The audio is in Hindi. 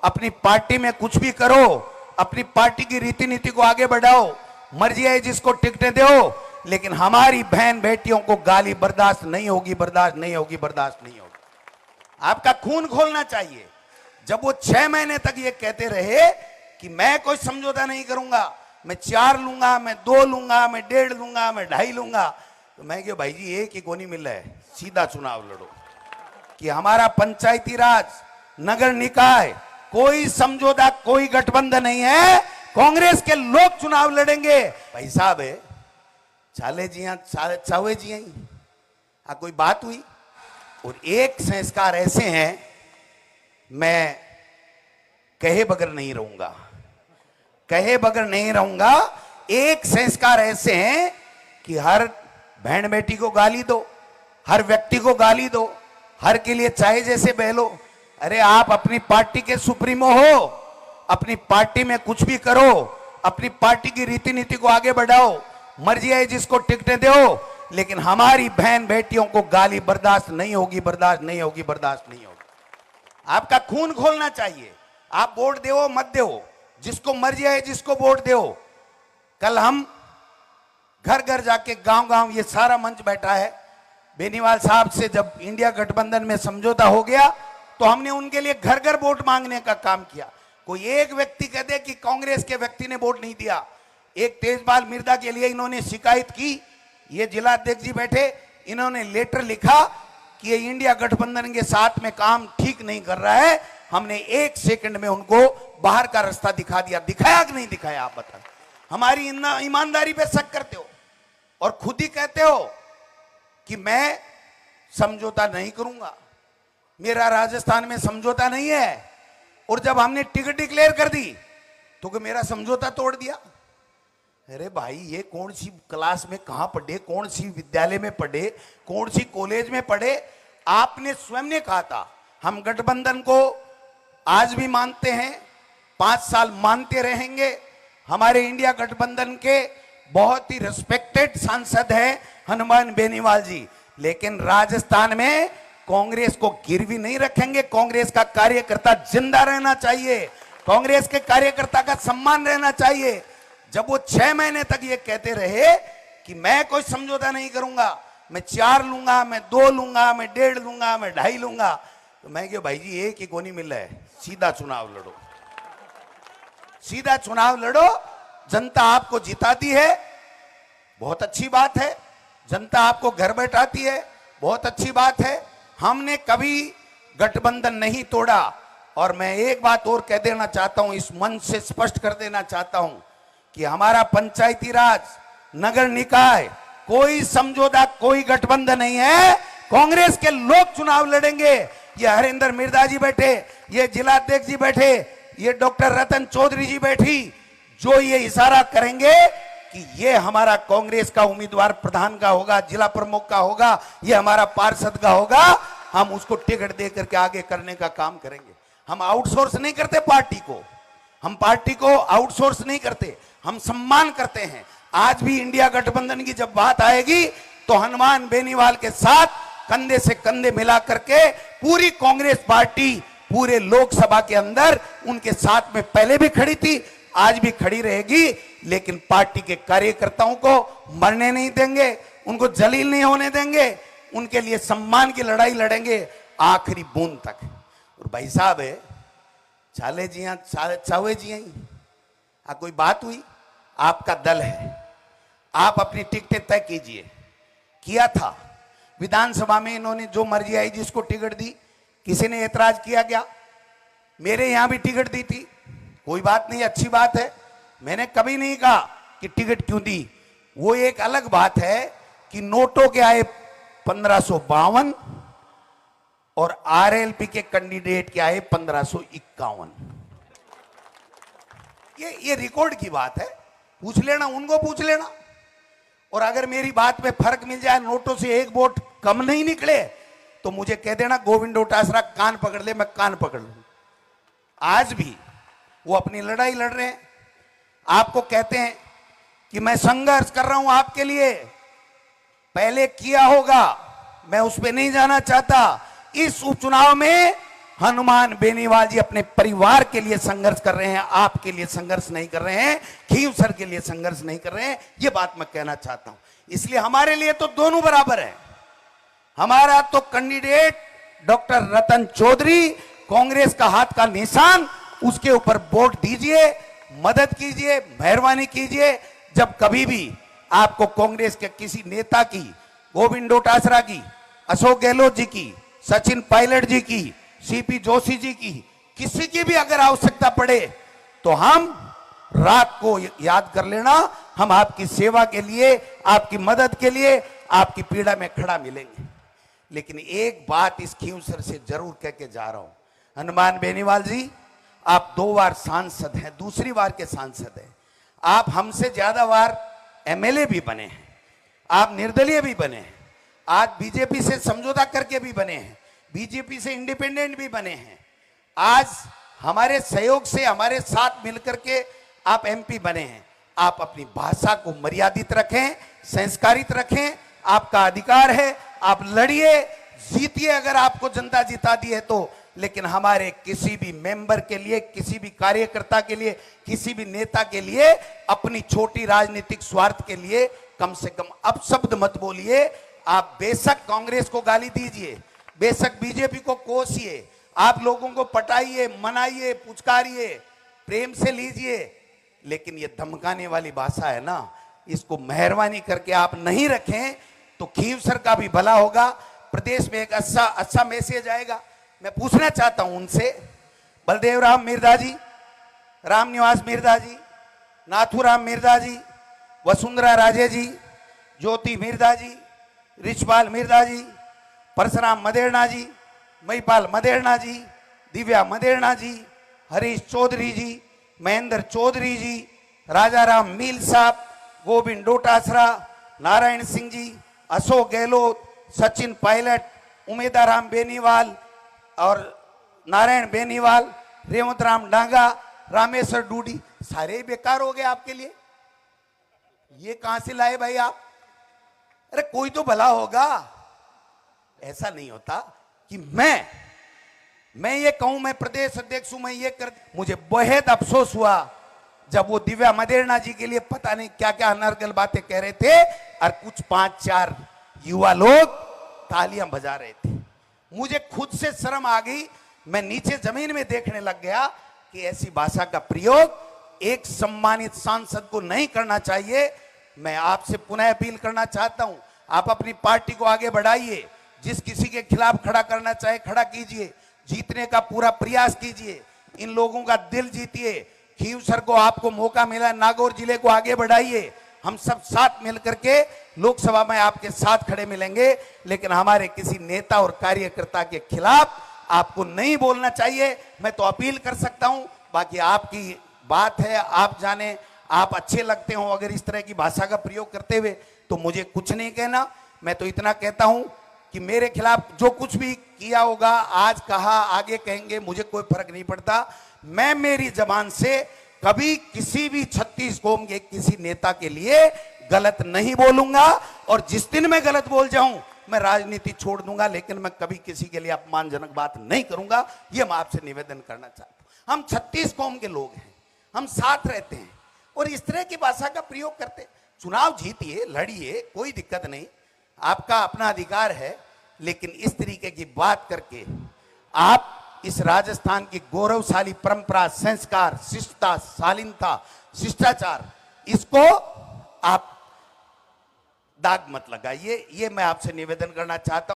अपनी पार्टी में कुछ भी करो, अपनी पार्टी की रीति नीति को आगे बढ़ाओ, मर्जी है जिसको टिकटें दो, लेकिन हमारी बहन बेटियों को गाली बर्दाश्त नहीं होगी, बर्दाश्त नहीं होगी, बर्दाश्त नहीं होगी। आपका खून खोलना चाहिए। जब वो 6 महीने तक ये कहते रहे कि मैं कोई समझौता नहीं करूंगा, मैं 4 लूंगा, मैं 2 लूंगा, मैं 1.5 लूंगा, मैं 2.5 लूंगा, तो मैं क्यों भाई जी एक ही को नहीं मिल रहा है, सीधा चुनाव लड़ो। कि हमारा पंचायती राज, नगर निकाय, कोई समझौता, कोई गठबंधन नहीं है, कांग्रेस के लोग चुनाव लड़ेंगे। भाई साहब है चाले जी चावे जी कोई बात हुई। और एक संस्कार ऐसे हैं, मैं कहे बगैर नहीं रहूंगा, कहे बगैर नहीं रहूंगा। एक संस्कार ऐसे हैं कि हर बहन बेटी को गाली दो, हर व्यक्ति को गाली दो, हर के लिए चाहे जैसे बहलो। अरे आप अपनी पार्टी के सुप्रीमो हो, अपनी पार्टी में कुछ भी करो, अपनी पार्टी की रीति नीति को आगे बढ़ाओ, मर्जी है जिसको टिकटें दो, लेकिन हमारी बहन बेटियों को गाली बर्दाश्त नहीं होगी, बर्दाश्त नहीं होगी, बर्दाश्त नहीं होगी। आपका खून खोलना चाहिए। आप वोट दो मत दो, जिसको मर्जी है जिसको वोट दो। कल हम घर घर जाके, गांव गांव, ये सारा मंच बैठा है, बेनीवाल साहब से जब इंडिया गठबंधन में समझौता हो गया तो हमने उनके लिए घर घर वोट मांगने का काम किया। कोई एक व्यक्ति कह दे कि कांग्रेस के व्यक्ति ने वोट नहीं दिया। एक तेजपाल मिर्जा के लिए इन्होंने शिकायत की, ये जिला अध्यक्ष जी बैठे, इन्होंने लेटर लिखा कि ये इंडिया गठबंधन के साथ में काम ठीक नहीं कर रहा है। हमने 1 सेकंड में उनको बाहर का रास्ता दिखा दिया। दिखाया कि नहीं दिखाया आप बताओ। हमारी ईमानदारी पे शक करते हो और खुद ही कहते हो कि मैं समझौता नहीं करूंगा, मेरा राजस्थान में समझौता नहीं है। और जब हमने टिकट डिक्लेयर कर दी तो कि मेरा समझौता तोड़ दिया। अरे भाई ये कौन सी क्लास में कहां पढ़े, कौन सी विद्यालय में पढ़े, कौन सी कॉलेज में पढ़े। आपने स्वयं ने कहा था हम गठबंधन को आज भी मानते हैं, 5 साल मानते रहेंगे। हमारे इंडिया गठबंधन के बहुत ही रिस्पेक्टेड सांसद हैं हनुमान बेनीवाल जी, लेकिन राजस्थान में कांग्रेस को गिरवी नहीं रखेंगे। कांग्रेस का कार्यकर्ता जिंदा रहना चाहिए, कांग्रेस के कार्यकर्ता का सम्मान रहना चाहिए। जब वो 6 महीने तक ये कहते रहे कि मैं कोई समझौता नहीं करूंगा, मैं 4 लूंगा, मैं 2 लूंगा, मैं 1.5 लूंगा, मैं 2.5 लूंगा, तो मैं क्यों भाई जी एक ही को नहीं मिल रहा है, सीधा चुनाव लड़ो, सीधा चुनाव लड़ो। जनता आपको जिताती है, बहुत अच्छी बात है। जनता आपको घर बैठाती है, बहुत अच्छी बात है। हमने कभी गठबंधन नहीं तोड़ा। और मैं एक बात और कह देना चाहता हूं, इस मंच से स्पष्ट कर देना चाहता हूं कि हमारा पंचायती राज, नगर निकाय, कोई समझौता, कोई गठबंधन नहीं है। कांग्रेस के लोग चुनाव लड़ेंगे। ये हरिंदर मिर्जा जी बैठे, ये जिला अध्यक्ष जी बैठे, ये डॉक्टर रतन चौधरी जी बैठी, जो ये इशारा करेंगे कि ये हमारा कांग्रेस का उम्मीदवार प्रधान का होगा, जिला प्रमुख का होगा, ये हमारा पार्षद का होगा, हम उसको टिकट दे करके आगे करने का काम करेंगे। हम आउटसोर्स नहीं करते पार्टी को, हम पार्टी को आउटसोर्स नहीं करते, हम सम्मान करते हैं। आज भी इंडिया गठबंधन की जब बात आएगी तो हनुमान बेनीवाल के साथ कंधे से कंधे मिला करके पूरी कांग्रेस पार्टी पूरे लोकसभा के अंदर उनके साथ में पहले भी खड़ी थी, आज भी खड़ी रहेगी। लेकिन पार्टी के कार्यकर्ताओं को मरने नहीं देंगे, उनको जलील नहीं होने देंगे, उनके लिए सम्मान की लड़ाई लड़ेंगे आखिरी बूंद तक। और भाई साहब है चाले जी चावे जी कोई बात हुई। आपका दल है, आप अपनी टिकटें तय कीजिए। किया था विधानसभा में, इन्होंने जो मर्जी आई जिसको टिकट दी, किसी ने एतराज किया क्या? मेरे यहां भी टिकट दी थी, कोई बात नहीं, अच्छी बात है। मैंने कभी नहीं कहा कि टिकट क्यों दी। वो एक अलग बात है कि नोटों के आए 1552 और आरएलपी के कैंडिडेट के आए 1551। ये रिकॉर्ड की बात है, पूछ लेना, उनको पूछ लेना। और अगर मेरी बात में फर्क मिल जाए, नोटों से 1 वोट कम नहीं निकले, तो मुझे कह देना गोविंद डोटासरा कान पकड़ ले, मैं कान पकड़ लूं। आज भी वो अपनी लड़ाई लड़ रहे हैं। आपको कहते हैं कि मैं संघर्ष कर रहा हूं आपके लिए, पहले किया होगा, मैं उस पर नहीं जाना चाहता। इस उपचुनाव में हनुमान बेनीवाल जी अपने परिवार के लिए संघर्ष कर रहे हैं, आपके लिए संघर्ष नहीं कर रहे हैं, खींवसर के लिए संघर्ष नहीं कर रहे हैं। यह बात मैं कहना चाहता हूं। इसलिए हमारे लिए तो दोनों बराबर है। हमारा तो कैंडिडेट डॉक्टर रतन चौधरी, कांग्रेस का हाथ का निशान, उसके ऊपर वोट दीजिए, मदद कीजिए, मेहरबानी कीजिए। जब कभी भी आपको कांग्रेस के किसी नेता की, गोविंद डोटासरा की, अशोक गहलोत जी की, सचिन पायलट जी की, सीपी जोशी जी की, किसी की भी अगर आवश्यकता पड़े तो हम रात को याद कर लेना, हम आपकी सेवा के लिए, आपकी मदद के लिए, आपकी पीड़ा में खड़ा मिलेंगे। लेकिन एक बात इस खींवसर से जरूर कह के जा रहा हूं, हनुमान बेनीवाल जी, आप 2 बार सांसद हैं, दूसरी बार के सांसद हैं। आप हमसे ज्यादा बार एमएलए भी बने हैं, आप निर्दलीय भी बने हैं, आज बीजेपी से समझौता करके भी बने हैं, बीजेपी से इंडिपेंडेंट भी बने हैं, आज हमारे सहयोग से, हमारे साथ मिलकर के आप एमपी बने हैं। आप अपनी भाषा को मर्यादित रखें, संस्कारित रखें, आपका अधिकार है, आप लड़िए, जीतिए अगर आपको जनता जिता दी है तो। लेकिन हमारे किसी भी मेंबर के लिए, किसी भी कार्यकर्ता के लिए, किसी भी नेता के लिए, अपनी छोटी राजनीतिक स्वार्थ के लिए कम से कम अपशब्द मत बोलिए। आप बेशक कांग्रेस को गाली दीजिए, बेशक बीजेपी को कोसिए, आप लोगों को पटाइए, मनाइए, पुचकारिए, प्रेम से लीजिए, लेकिन ये धमकाने वाली भाषा है ना, इसको मेहरबानी करके आप नहीं रखें तो खींवसर का भी भला होगा, प्रदेश में एक अच्छा मैसेज आएगा। मैं पूछना चाहता हूं उनसे, बलदेव राम मिर्जा जी, रामनिवास मिर्जा जी, नाथूराम मिर्जा जी, वसुंधरा राजे जी, ज्योति मिर्जा जी, रिचपाल मिर्जा जी, परशुराम मदेरणा जी, महिपाल मदेरणा जी, दिव्या मदेरणा जी, हरीश चौधरी जी, महेंद्र चौधरी जी, राजाराम मील साहब, गोविंद डोटासरा, नारायण सिंह जी, अशोक गहलोत, सचिन पायलट, उमेदाराम बेनीवाल और नारायण बेनीवाल, रेवंत राम डांगा, रामेश्वर डूडी, सारे बेकार हो गए आपके लिए। ये कहां से लाए भाई आप? अरे कोई तो भला होगा। ऐसा नहीं होता कि मैं ये कहूं मैं प्रदेश अध्यक्ष हूं, मैं ये कर, मुझे बेहद अफसोस हुआ जब वो दिव्या मदेरणा जी के लिए पता नहीं क्या क्या अनर्गल बातें कह रहे थे और कुछ 5-4 युवा लोग तालियां बजा रहे थे। मुझे खुद से शर्म आ गई, मैं नीचे जमीन में देखने लग गया कि ऐसी भाषा का प्रयोग एक सम्मानित सांसद को नहीं करना चाहिए। मैं आपसे पुनः अपील करना चाहता हूं, आप अपनी पार्टी को आगे बढ़ाइए, जिस किसी के खिलाफ खड़ा करना चाहे खड़ा कीजिए, जीतने का पूरा प्रयास कीजिए, इन लोगों का दिल जीतिए। खींवसर को आपको मौका मिला, नागौर जिले को आगे बढ़ाइए, हम सब साथ मिलकर के लोकसभा में आपके साथ खड़े मिलेंगे। लेकिन हमारे किसी नेता और कार्यकर्ता के खिलाफ आपको नहीं बोलना चाहिए। मैं तो अपील कर सकता हूं, बाकी आपकी बात है, आप जाने, आप अच्छे लगते हो अगर इस तरह की भाषा का प्रयोग करते हुए, तो मुझे कुछ नहीं कहना। मैं तो इतना कहता हूं कि मेरे खिलाफ जो कुछ भी किया होगा, आज कहा, आगे कहेंगे, मुझे कोई फर्क नहीं पड़ता। मैं मेरी जबान से कभी किसी भी 36 कौम के किसी नेता के लिए गलत नहीं बोलूंगा, और जिस दिन मैं गलत बोल जाऊं मैं राजनीति छोड़ दूंगा, लेकिन मैं कभी किसी के लिए अपमानजनक बात नहीं करूंगा। यह मैं आपसे निवेदन करना चाहता हूं। हम 36 कौम के लोग हैं, हम साथ रहते हैं, और इस तरह की भाषा का प्रयोग करते हैं। चुनाव जीतिए, लड़िए, कोई दिक्कत नहीं, आपका अपना अधिकार है, लेकिन इस तरीके की बात करके आप इस राजस्थान की गौरवशाली परंपरा, संस्कार, शिष्टता, शालीनता, शिष्टाचार, इसको आप दाग मत लगाइए। ये मैं आपसे निवेदन करना चाहता हूं।